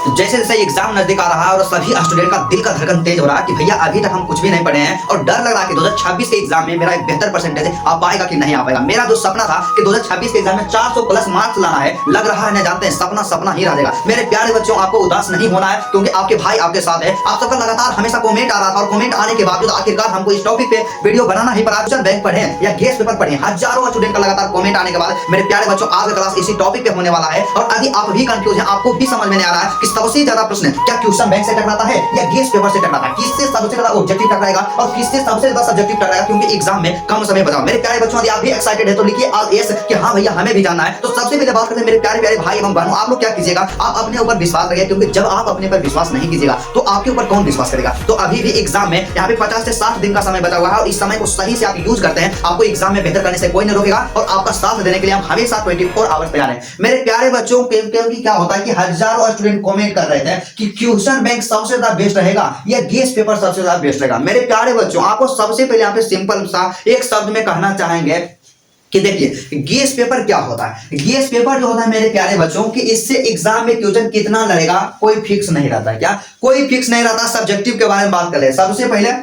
जैसे जैसे एग्जाम नजदीक आ रहा है और सभी स्टूडेंट का दिल का धड़कन तेज हो रहा है कि भैया अभी तक हम कुछ भी नहीं पढ़े हैं और डर लग रहा है कि 2026 के एग्जाम में मेरा एक बेहतर परसेंटेज आ पाएगा कि नहीं आ पाएगा। मेरा जो सपना था कि 2026 के एग्जाम में 400 प्लस मार्क्स लाना है, लग रहा है न जानते हैं सपना सपना ही रह जाएगा। मेरे प्यारे बच्चों, आपको उदास नहीं होना है क्योंकि आपके भाई आपके साथ है। आप सबका लगातार हमेशा कमेंट आ रहा था और कमेंट आने के बावजूद आखिरकार हमको इस टॉपिक पे वीडियो बनाना ही पड़ा। क्वेश्चन बैंक पढ़े या गेस पेपर पढ़े, हजारों स्टूडेंट का लगातार कमेंट आने के बाद मेरे प्यारे बच्चों आज का क्लास इसी टॉपिक पे होने वाला है। और अभी आप भी कंफ्यूज हैं, आपको भी समझ में नहीं आ रहा है कि सबसे ज्यादा प्रश्न क्या क्वेश्चन बैंक से टकराता है या गेस पेपर से टकराता है, किससे सबसे ज्यादा ऑब्जेक्टिव टकराएगा और किससे सबसे ज्यादा सब्जेक्टिव टकराएगा, क्योंकि एग्जाम में कम समय बचा। मेरे प्यारे बच्चों, यदि आप भी एक्साइटेड है तो लिखिए ऑल यस कि हां भैया हमें भी जानना है। तो सबसे पहले बात करते हैं मेरे प्यारे प्यारे भाई एवं बहनों, आप लोग क्या कीजिएगा, आप अपने ऊपर विश्वास रखिए, क्योंकि जब आप अपने पर विश्वास नहीं कीजिएगा तो आपके ऊपर कौन विश्वास करेगा। तो अभी भी एग्जाम में यहाँ पे 50 से 60 दिन का समय बचा हुआ है और इस समय को सही से आप यूज करते हैं, आपको एग्जाम में बेहतर करने से कोई नहीं रोकेगा और आपका साथ देने के लिए हम हमेशा 24 आवर्स तैयार हैं। मेरे प्यारे बच्चों, क्योंकि क्या होता है कि हजारों स्टूडेंट कमेंट कर रहे थे कि क्वेश्चन बैंक सबसे ज्यादा बेस्ट रहेगा या गेस पेपर सबसे ज्यादा बेस्ट रहेगा। मेरे प्यारे बच्चों, आपको सबसे पहले यहाँ पे सिंपल सा एक शब्द में कहना चाहेंगे कि देखिए गेस पेपर क्या होता है। गेस पेपर जो होता है मेरे प्यारे बच्चों कि इससे एग्जाम में क्वेश्चन कितना लड़ेगा कोई फिक्स नहीं रहता है। क्या कोई फिक्स नहीं रहता। सब्जेक्टिव के बारे में बात कर ले, सबसे पहले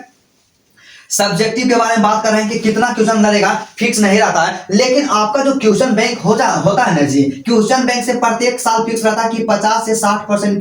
सब्जेक्टिव के बारे में बात कर रहे हैं कि कितना क्वेश्चन लड़ेगा फिक्स नहीं रहता है, लेकिन आपका जो क्वेश्चन बैंक होता है ना जी, क्वेश्चन बैंक से प्रत्येक साल फिक्स रहता है कि 50 से 60%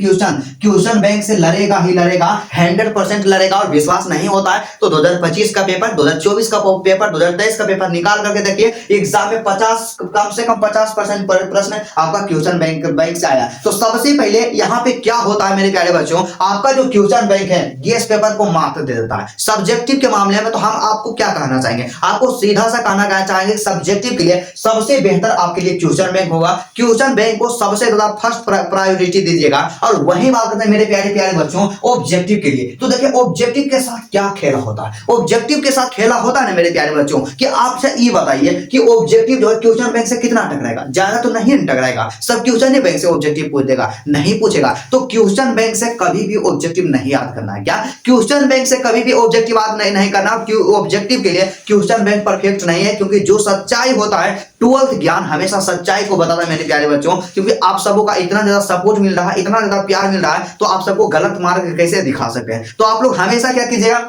क्वेश्चन बैंक से लड़ेगा ही लड़ेगा, 100% लड़ेगा। और विश्वास नहीं होता है तो 2025 का पेपर, 2024 का पेपर, 2023 का पेपर निकाल करके देखिए, एग्जाम में 50 कम से कम 50% प्रश्न आपका क्वेश्चन बैंक से आया। तो सबसे पहले यहाँ पे क्या होता है मेरे प्यारे बच्चों, आपका जो क्वेश्चन बैंक है गेस पेपर को मार्क्स दे देता है। सब्जेक्टिव के मामले में तो हम आपको क्या कहना चाहेंगे, आपको सीधा सा कहना चाहेंगे सब्जेक्टिव के लिए सबसे बेहतर आपके लिए क्वेश्चन बैंक होगा। क्वेश्चन बैंक को सबसे ज्यादा फर्स्ट प्रायोरिटी दीजिएगा। और वही बात करते हैं मेरे प्यारे प्यारे बच्चों ऑब्जेक्टिव के लिए। तो देखिए ऑब्जेक्टिव के साथ क्या खेला होता है, ऑब्जेक्टिव के साथ खेला होता है ना मेरे प्यारे बच्चों कि आपसे ये बताइए कि ऑब्जेक्टिव जो है क्वेश्चन बैंक से कितना टकराएगा, ज्यादा तो नहीं टकराएगा। सब क्वेश्चन बैंक से ऑब्जेक्टिव पूछ देगा, नहीं पूछेगा। तो क्वेश्चन बैंक से कभी भी ऑब्जेक्टिव नहीं याद करना है। क्या क्वेश्चन बैंक से कभी भी ऑब्जेक्टिव याद नहीं करना। ऑब्जेक्टिव के लिए क्वेश्चन बैंक परफेक्ट नहीं है, क्योंकि जो सच्चाई होता है 12th ज्ञान हमेशा सच्चाई को बताता है मेरे प्यारे बच्चों। क्योंकि आप सबों का इतना ज्यादा सपोर्ट मिल रहा है, इतना ज्यादा प्यार मिल रहा है, तो आप सबको गलत मार्ग कैसे दिखा सकते हैं। तो आप लोग हमेशा क्या कीजिएगा,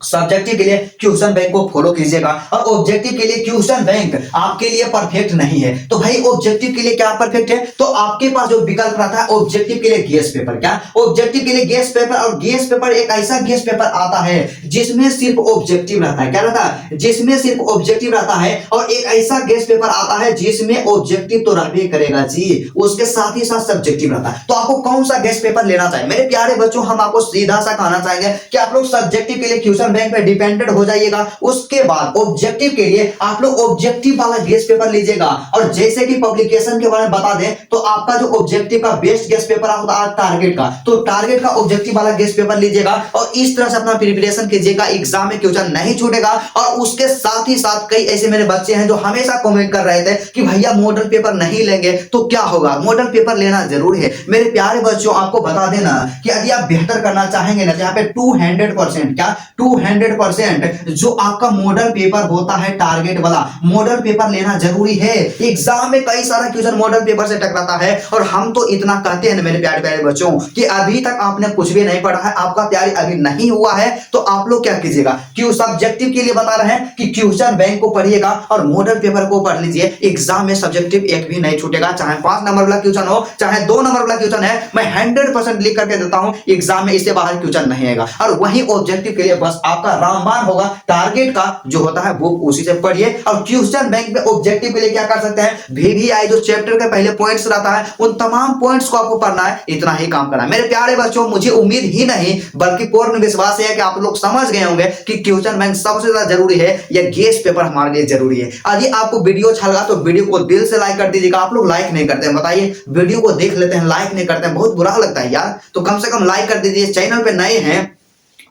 सब्जेक्टिव के लिए क्वेश्चन बैंक को फॉलो कीजिएगा और ऑब्जेक्टिव के लिए क्वेश्चन बैंक आपके लिए परफेक्ट नहीं है। तो भाई ऑब्जेक्टिव के लिए क्या परफेक्ट है, तो आपके पास जो विकल्प रहता है ऑब्जेक्टिव के लिए गेस पेपर। क्या ऑब्जेक्टिव के लिए गेस पेपर, और गेस पेपर एक ऐसा गेस पेपर आता है जिसमें सिर्फ ऑब्जेक्टिव रहता है। क्या रहता है, जिसमें सिर्फ ऑब्जेक्टिव रहता है। और एक ऐसा गेस पेपर आता है जिसमें ऑब्जेक्टिव तो रहबे करेगा जी, उसके साथ ही साथ सब्जेक्टिव रहता है। तो आपको कौन सा गेस पेपर लेना चाहिए मेरे प्यारे बच्चों, हम आपको सीधा सा कहना चाहेंगे कि आप लोग सब्जेक्टिव के लिए क्वेश्चन बैंक पे डिपेंडेंट हो जाइएगा। उसके बाद ऑब्जेक्टिव के लिए आप लोग ऑब्जेक्टिव वाला गेस पेपर लीजिएगा। और जैसे कि पब्लिकेशन के बारे में बता दें तो आपका जो ऑब्जेक्टिव का बेस्ट गेस पेपर होता है टारगेट का, तो टारगेट का ऑब्जेक्टिव वाला गेस पेपर लीजिएगा और इस तरह से अपना प्रिपरेशन कीजिएगा, एग्जाम में क्वेश्चन नहीं छूटेगा। और उसके साथ ही साथ कई ऐसे मेरे बच्चे हैं जो हमेशा कमेंट कर रहे थे कि भैया मॉडल पेपर नहीं लेंगे तो क्या होगा, मॉडल पेपर लेना जरूरी है। मेरे प्यारे बच्चों, आपको बता देना कि यदि आप बेहतर करना चाहेंगे ना, यहाँ पे 200% क्या 200% जो आपका मॉडल पेपर होता है टारगेट वाला, मॉडल पेपर लेना जरूरी है। एग्जाम में कई सारा क्वेश्चन मॉडल पेपर से टकराता है। और हम तो इतना कहते हैं मेरे प्यारे प्यारे बच्चों कि अभी तक आपने कुछ भी नहीं पढ़ा है, आपका तैयारी अभी नहीं हुआ है, तो आप लोग क्या कीजिएगा, क्यों सब्जेक्टिव के लिए बता रहे हैं कि क्वेश्चन बैंक को पढ़िएगा और मॉडल पेपर को पढ़ लीजिए। एग्जाम में सब्जेक्टिव एक भी नहीं छूटेगा, चाहे 5 नंबर वाला क्वेश्चन हो चाहे 2 नंबर वाला क्वेश्चन है, मैं 100% लिख करके देता हूं, एग्जाम में इससे बाहर क्वेश्चन नहीं आएगा। और वही ऑब्जेक्टिव के लिए बस आपका रामबाण होगा, टारगेट का जो होता है वो उसी से पढ़िए। और क्वेश्चन बैंक में ऑब्जेक्टिव के लिए क्या कर सकते हैं, VVI जो चैप्टर के पहले पॉइंट्स रहता है उन तमाम पॉइंट्स को आपको पढ़ना है, इतना ही काम करना है। मेरे प्यारे बच्चों, मुझे उम्मीद ही नहीं बल्कि पूर्ण विश्वास है कि आप लोग समझ गए होंगे कि क्वेश्चन बैंक सबसे ज्यादा जरूरी है या गेस पेपर हमारे लिए जरूरी है। यदि आपको वीडियो अच्छा लगा तो वीडियो को दिल से लाइक कर दीजिएगा। आप लोग लाइक नहीं करते हैं, बताइए, वीडियो को देख लेते हैं लाइक नहीं करते हैं, बहुत बुरा लगता है यार। तो कम से कम लाइक कर दीजिए। चैनल पे नए हैं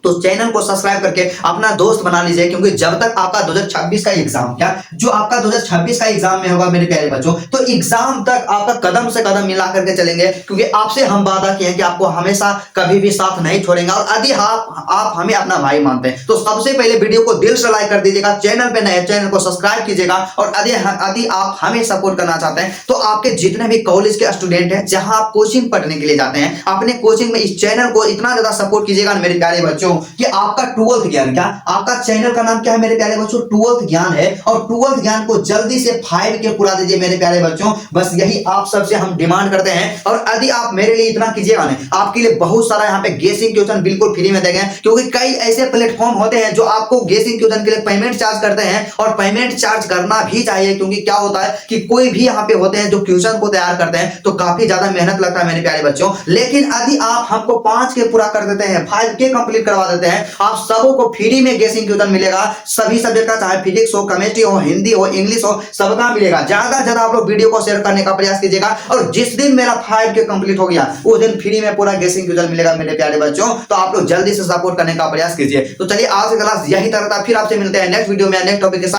तो चैनल को सब्सक्राइब करके अपना दोस्त बना लीजिए, क्योंकि जब तक आपका 2026 का एग्जाम क्या जो आपका 2026 का एग्जाम में होगा मेरे प्यारे बच्चों, तो एग्जाम तक आपका कदम से कदम मिला करके चलेंगे, क्योंकि आपसे हम वादा किए हैं कि आपको हमेशा कभी भी साथ नहीं छोड़ेंगे। और यदि आप हमें अपना भाई मानते हैं तो सबसे पहले वीडियो को दिल से लाइक कर दीजिएगा, चैनल पे नए चैनल को सब्सक्राइब कीजिएगा। और यदि आप हमें सपोर्ट करना चाहते हैं तो आपके जितने भी कॉलेज के स्टूडेंट हैं जहां आप कोचिंग पढ़ने के लिए जाते हैं, अपने कोचिंग में इस चैनल को इतना ज्यादा सपोर्ट कीजिएगा मेरे प्यारे बच्चों कि आपका 12th ज्ञान क्या आपका चैनल का नाम क्या है मेरे प्यारे बच्चों, 12th ज्ञान है। और 12th ज्ञान को जल्दी से 5 के पूरा दीजिए मेरे प्यारे बच्चों, बस यही आप सबसे हम डिमांड करते हैं। और यदि आप मेरे लिए इतना कीजिएगा ना, आपके लिए बहुत सारा यहाँ पे गेसिंग क्वेश्चन बिल्कुल फ्री में देंगे, क्योंकि कई ऐसे प्लेटफॉर्म होते हैं जो आपको गेसिंग क्वेश्चन के लिए पेमेंट चार्ज करते हैं, और पेमेंट चार्ज करना भी चाहिए, क्योंकि क्या होता है कि कोई भी यहाँ पे होते हैं जो क्वेश्चन को तैयार करते हैं तो काफी ज्यादा मेहनत लगता है मेरे प्यारे बच्चों। लेकिन यदि आप हमको 5 के पूरा कर देते हैं, 5 के कंप्लीट करवा देते हैं, आप सबों को फ्री में गेसिंग क्वेश्चन मिलेगा, सभी सब्जेक्ट का, चाहे फिजिक्स हो, केमिस्ट्री हो, हिंदी हो, इंग्लिश हो, सबका मिलेगा। ज्यादा से ज्यादा आप लोग वीडियो को शेयर करने का प्रयास कीजिएगा, और जिस दिन मेरा 5 के कंप्लीट हो गया उस दिन फ्री में पूरा गेसिंग क्वेश्चन मिलेगा मेरे प्यारे बच्चों। तो आप लोग जल्दी से सपोर्ट करने का प्रयास कीजिए। तो चलिए आज की क्लास यही तक था, फिर आपसे मिलते हैं नेक्स्ट वीडियो में नेक्स्ट टॉपिक के साथ।